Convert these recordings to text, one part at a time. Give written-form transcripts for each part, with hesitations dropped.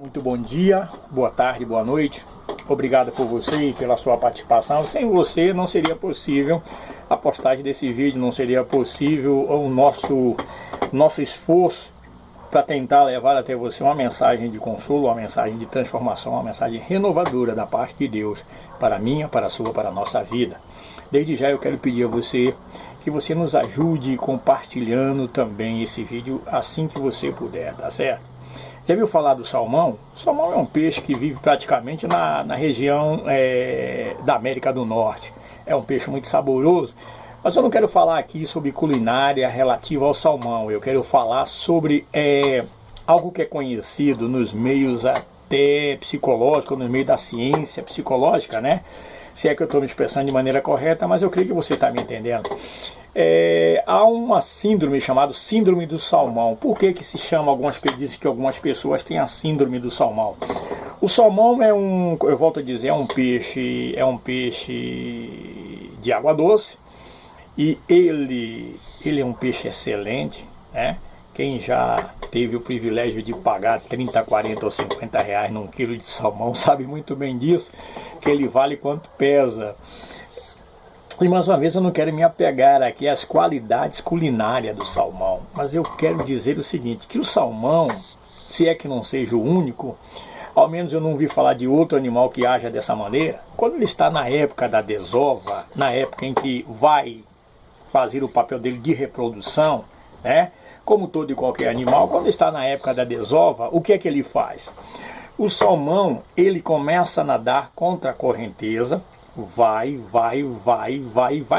Muito bom dia, boa tarde, boa noite. Obrigado por você e pela sua participação. Sem você não seria possível a postagem desse vídeo, não seria possível o nosso esforço para tentar levar até você uma mensagem de consolo, uma mensagem de transformação, uma mensagem renovadora da parte de Deus para a minha, para a sua, para a nossa vida. Desde já eu quero pedir a você que você nos ajude compartilhando também esse vídeo assim que você puder, tá certo? Já viu falar do salmão? O salmão é um peixe que vive praticamente na região da América do Norte. É um peixe muito saboroso, mas eu não quero falar aqui sobre culinária relativa ao salmão. Eu quero falar sobre algo que é conhecido nos meios até psicológicos, no meio da ciência psicológica, né? Se é que eu estou me expressando de maneira correta, mas eu creio que você está me entendendo. Há uma síndrome chamada síndrome do salmão. Por que se chama, dizem que algumas pessoas têm a síndrome do salmão? O salmão eu volto a dizer, é um peixe de água doce, e ele é um peixe excelente, né? Quem já teve o privilégio de pagar 30, 40 ou 50 reais num quilo de salmão sabe muito bem disso, que ele vale quanto pesa. E mais uma vez eu não quero me apegar aqui às qualidades culinárias do salmão, mas eu quero dizer o seguinte, que o salmão, se é que não seja o único, ao menos eu não ouvi falar de outro animal que haja dessa maneira, quando ele está na época da desova, na época em que vai fazer o papel dele de reprodução, né? Como todo e qualquer animal, quando está na época da desova, o que é que ele faz? O salmão, ele começa a nadar contra a correnteza, vai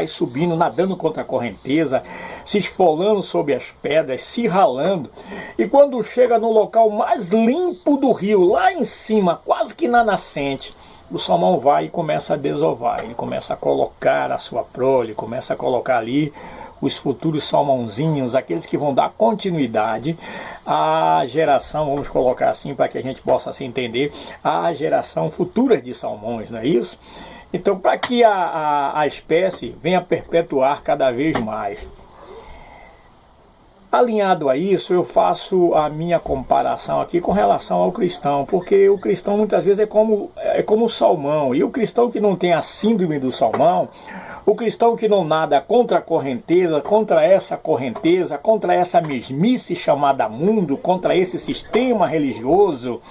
subindo, nadando contra a correnteza, se esfolando sobre as pedras, se ralando, e quando chega no local mais limpo do rio, lá em cima, quase que na nascente, o salmão vai e começa a desovar, ele começa a colocar a sua prole, começa a colocar ali os futuros salmãozinhos, aqueles que vão dar continuidade à geração, vamos colocar assim para que a gente possa se entender, à geração futura de salmões, não é isso? Então, para que a espécie venha perpetuar cada vez mais. Alinhado a isso, eu faço a minha comparação aqui com relação ao cristão, porque o cristão muitas vezes é como o salmão, e o cristão que não tem a síndrome do salmão, o cristão que não nada contra a correnteza, contra essa mesmice chamada mundo, contra esse sistema religioso,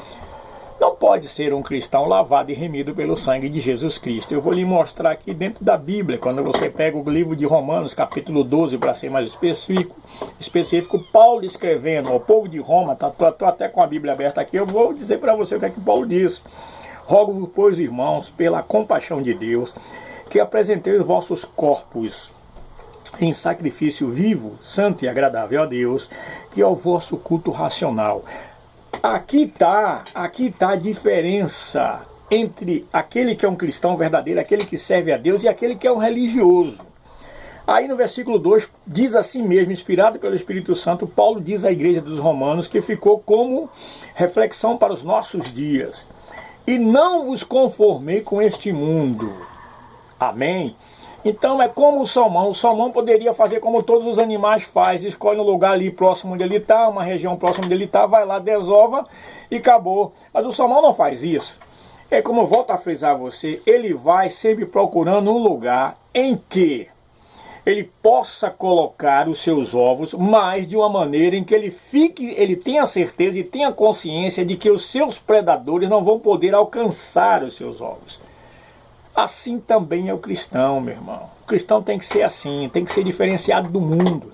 não pode ser um cristão lavado e remido pelo sangue de Jesus Cristo. Eu vou lhe mostrar aqui dentro da Bíblia, quando você pega o livro de Romanos, capítulo 12, para ser mais específico, Paulo escrevendo ao povo de Roma, estou até com a Bíblia aberta aqui, eu vou dizer para você o que é que Paulo diz. Rogo-vos, pois, irmãos, pela compaixão de Deus, que apresentei os vossos corpos em sacrifício vivo, santo e agradável a Deus, que é o vosso culto racional. Aqui está a diferença entre aquele que é um cristão verdadeiro, aquele que serve a Deus, e aquele que é um religioso. Aí no versículo 2 diz assim mesmo, inspirado pelo Espírito Santo, Paulo diz à igreja dos Romanos, que ficou como reflexão para os nossos dias: e não vos conformei com este mundo. Amém? Então é como o salmão poderia fazer como todos os animais fazem, escolhe um lugar ali próximo onde ele está, uma região próxima onde ele está, vai lá, desova e acabou. Mas o salmão não faz isso. É como eu volto a frisar a você, ele vai sempre procurando um lugar em que ele possa colocar os seus ovos, mas de uma maneira em que ele tenha certeza e tenha consciência de que os seus predadores não vão poder alcançar os seus ovos. Assim também é o cristão, meu irmão. O cristão tem que ser assim, tem que ser diferenciado do mundo.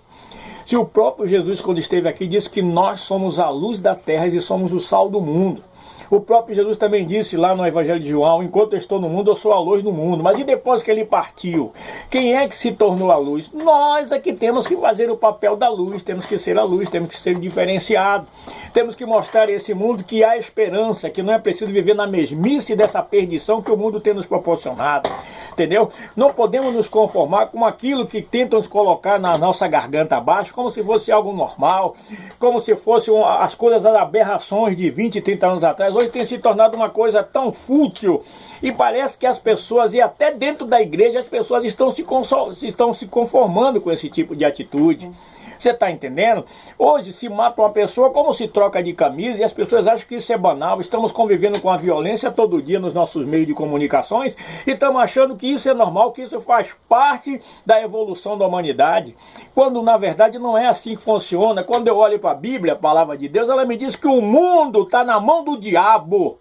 Se o próprio Jesus, quando esteve aqui, disse que nós somos a luz da terra e somos o sal do mundo. O próprio Jesus também disse lá no Evangelho de João: enquanto eu estou no mundo, eu sou a luz do mundo. Mas e depois que ele partiu? Quem é que se tornou a luz? Nós é que temos que fazer o papel da luz, temos que ser a luz, temos que ser diferenciado. Temos que mostrar a esse mundo que há esperança, que não é preciso viver na mesmice dessa perdição que o mundo tem nos proporcionado. Entendeu? Não podemos nos conformar com aquilo que tentam nos colocar na nossa garganta abaixo, como se fosse algo normal, como se fossem as coisas, as aberrações de 20, 30 anos atrás. Hoje tem se tornado uma coisa tão fútil, e parece que as pessoas, e até dentro da igreja, as pessoas estão se conformando com esse tipo de atitude. Você está entendendo? Hoje se mata uma pessoa como se troca de camisa e as pessoas acham que isso é banal. Estamos convivendo com a violência todo dia nos nossos meios de comunicações e estamos achando que isso é normal, que isso faz parte da evolução da humanidade. Quando na verdade não é assim que funciona. Quando eu olho para a Bíblia, a palavra de Deus, ela me diz que o mundo está na mão do diabo.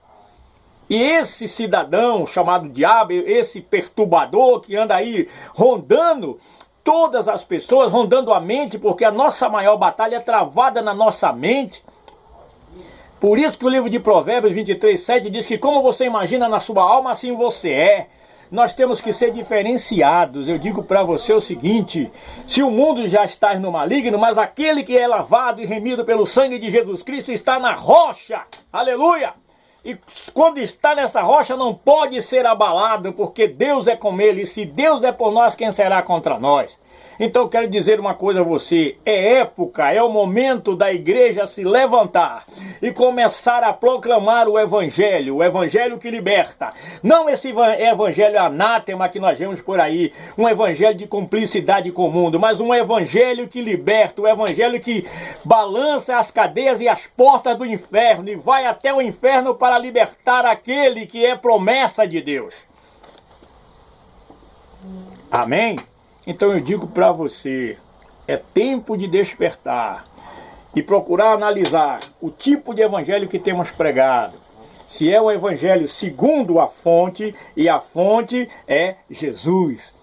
E esse cidadão chamado diabo, esse perturbador que anda aí rondando todas as pessoas, rondando a mente, porque a nossa maior batalha é travada na nossa mente. Por isso que o livro de Provérbios 23:7 diz que como você imagina na sua alma, assim você é. Nós temos que ser diferenciados. Eu digo para você o seguinte: se o mundo já está no maligno, mas aquele que é lavado e remido pelo sangue de Jesus Cristo está na rocha. Aleluia! E quando está nessa rocha não pode ser abalado, porque Deus é com ele. E se Deus é por nós, quem será contra nós? Então eu quero dizer uma coisa a você: é época, é o momento da igreja se levantar e começar a proclamar o evangelho que liberta. Não esse evangelho anátema que nós vemos por aí, um evangelho de cumplicidade com o mundo, mas um evangelho que liberta, um evangelho que balança as cadeias e as portas do inferno e vai até o inferno para libertar aquele que é promessa de Deus. Amém? Então eu digo para você, é tempo de despertar e procurar analisar o tipo de evangelho que temos pregado. Se é o evangelho segundo a fonte, e a fonte é Jesus.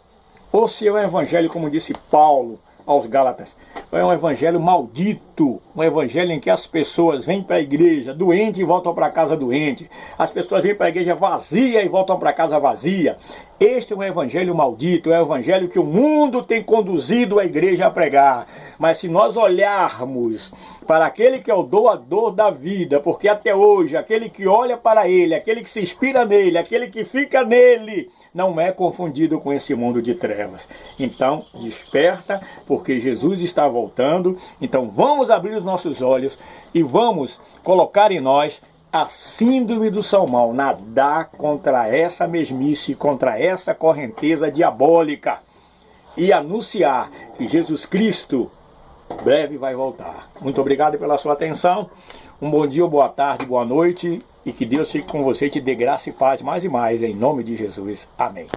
Ou se é o evangelho, como disse Paulo aos Gálatas, é um evangelho maldito, um evangelho em que as pessoas vêm para a igreja doente e voltam para casa doente, as pessoas vêm para a igreja vazia e voltam para casa vazia. Este é um evangelho maldito, é o evangelho que o mundo tem conduzido a igreja a pregar. Mas se nós olharmos para aquele que é o doador da vida, porque até hoje aquele que olha para ele, aquele que se inspira nele, aquele que fica nele, não é confundido com esse mundo de trevas. Então, desperta, porque Jesus está voltando. Então, vamos abrir os nossos olhos e vamos colocar em nós a síndrome do salmão, nadar contra essa mesmice, contra essa correnteza diabólica e anunciar que Jesus Cristo breve vai voltar. Muito obrigado pela sua atenção. Um bom dia, boa tarde, boa noite. E que Deus fique com você e te dê graça e paz mais e mais, em nome de Jesus. Amém.